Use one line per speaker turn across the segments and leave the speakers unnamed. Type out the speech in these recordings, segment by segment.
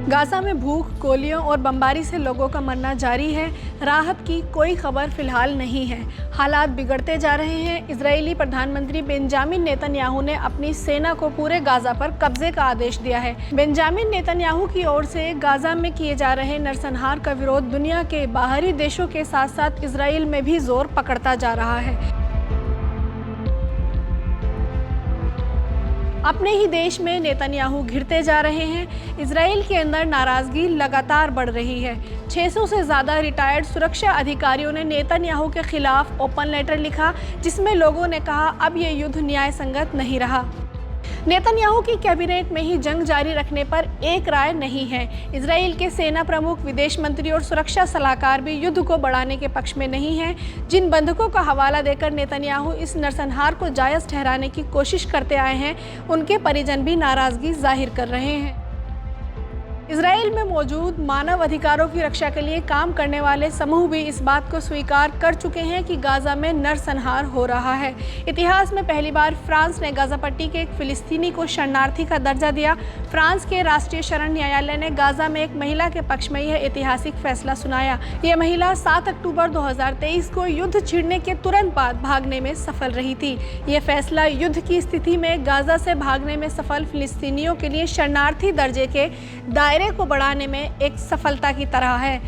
Gaza में भूख, गोलियों और बमबारी से लोगों का मरना जारी है। राहत की कोई खबर फिलहाल नहीं है। हालात बिगड़ते जा रहे हैं। इजरायली प्रधानमंत्री बेंजामिन नेतन्याहू ने अपनी सेना को पूरे गाजा पर कब्जे का आदेश दिया है। बेंजामिन नेतन्याहू की ओर से गाजा में किए जा रहे नरसंहार का विरोध दुनिया के बाहरी देशों के साथ साथ इजराइल में भी जोर पकड़ता जा रहा है। अपने ही देश में नेतन्याहू घिरते जा रहे हैं। इजराइल के अंदर नाराजगी लगातार बढ़ रही है। 600 से ज़्यादा रिटायर्ड सुरक्षा अधिकारियों ने नेतन्याहू के खिलाफ ओपन लेटर लिखा, जिसमें लोगों ने कहा अब ये युद्ध न्याय संगत नहीं रहा। नेतन्याहू की कैबिनेट में ही जंग जारी रखने पर एक राय नहीं है। इजराइल के सेना प्रमुख, विदेश मंत्री और सुरक्षा सलाहकार भी युद्ध को बढ़ाने के पक्ष में नहीं हैं। जिन बंधकों का हवाला देकर नेतन्याहू इस नरसंहार को जायज़ ठहराने की कोशिश करते आए हैं, उनके परिजन भी नाराज़गी जाहिर कर रहे हैं। इजराइल में मौजूद मानव अधिकारों की रक्षा के लिए काम करने वाले समूह भी इस बात को स्वीकार कर चुके हैं कि गाजा में नरसंहार हो रहा है। इतिहास में पहली बार फ्रांस ने गाजा पट्टी के एक फिलिस्तीनी को शरणार्थी का दर्जा दिया। फ्रांस के राष्ट्रीय शरण न्यायालय ने गाजा में एक महिला के पक्ष में यह ऐतिहासिक फैसला सुनाया। यह महिला 7 अक्टूबर 2023 को युद्ध छिड़ने के तुरंत बाद भागने में सफल रही थी। यह फैसला युद्ध की स्थिति में गाजा से भागने में सफल फिलिस्तीनियों के लिए शरणार्थी दर्जे के दायरे को बढ़ाने में एक सफलता की तरह है।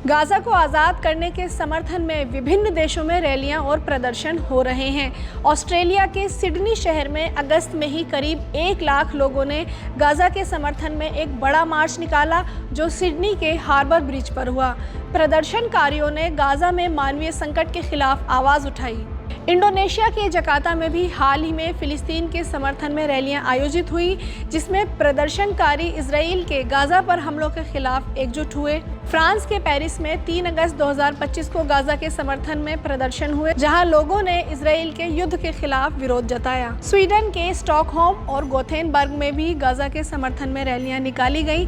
गाजा को आज़ाद करने के समर्थन में विभिन्न देशों में रैलियां और प्रदर्शन हो रहे हैं। ऑस्ट्रेलिया के सिडनी शहर में अगस्त में ही करीब 1 लाख लोगों ने गाजा के समर्थन में एक बड़ा मार्च निकाला, जो सिडनी के हार्बर ब्रिज पर हुआ। प्रदर्शनकारियों ने गाजा में मानवीय संकट के खिलाफ आवाज़ उठाई। इंडोनेशिया के जकार्ता में भी हाल ही में फिलिस्तीन के समर्थन में रैलियां आयोजित हुई, जिसमें प्रदर्शनकारी इजराइल के गाजा पर हमलों के खिलाफ एकजुट हुए। फ्रांस के पेरिस में 3 अगस्त 2025 को गाजा के समर्थन में प्रदर्शन हुए, जहां लोगों ने इजराइल के युद्ध के खिलाफ विरोध जताया। स्वीडन के स्टॉकहोम और गोथेनबर्ग में भी गाजा के समर्थन में रैलियां निकाली गई।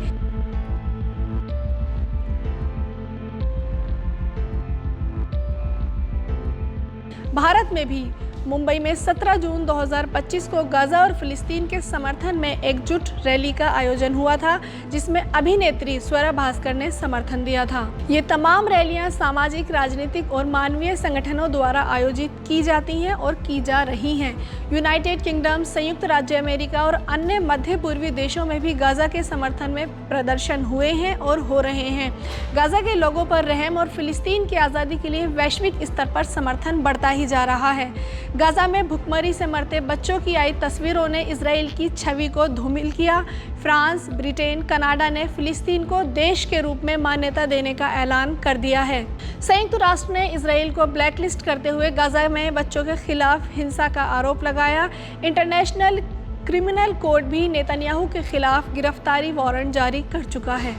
भारत में भी मुंबई में 17 जून 2025 को गाजा और फिलिस्तीन के समर्थन में एकजुट रैली का आयोजन हुआ था, जिसमें अभिनेत्री स्वरा भास्कर ने समर्थन दिया था। ये तमाम रैलियां सामाजिक, राजनीतिक और मानवीय संगठनों द्वारा आयोजित की जाती हैं और की जा रही हैं। यूनाइटेड किंगडम, संयुक्त राज्य अमेरिका और अन्य मध्य पूर्वी देशों में भी गाजा के समर्थन में प्रदर्शन हुए हैं और हो रहे हैं। गाजा के लोगों पर रहम और फिलिस्तीन की आज़ादी के लिए वैश्विक स्तर पर समर्थन बढ़ता ही जा रहा है। गाजा में भुखमरी से मरते बच्चों की आई तस्वीरों ने इजराइल की छवि को धूमिल किया। फ्रांस, ब्रिटेन, कनाडा ने फिलिस्तीन को देश के रूप में मान्यता देने का ऐलान कर दिया है। संयुक्त राष्ट्र ने इजराइल को ब्लैकलिस्ट करते हुए गाजा में बच्चों के खिलाफ हिंसा का आरोप लगाया। इंटरनेशनल क्रिमिनल कोर्ट भी नेतन्याहू के खिलाफ गिरफ्तारी वारंट जारी कर चुका है।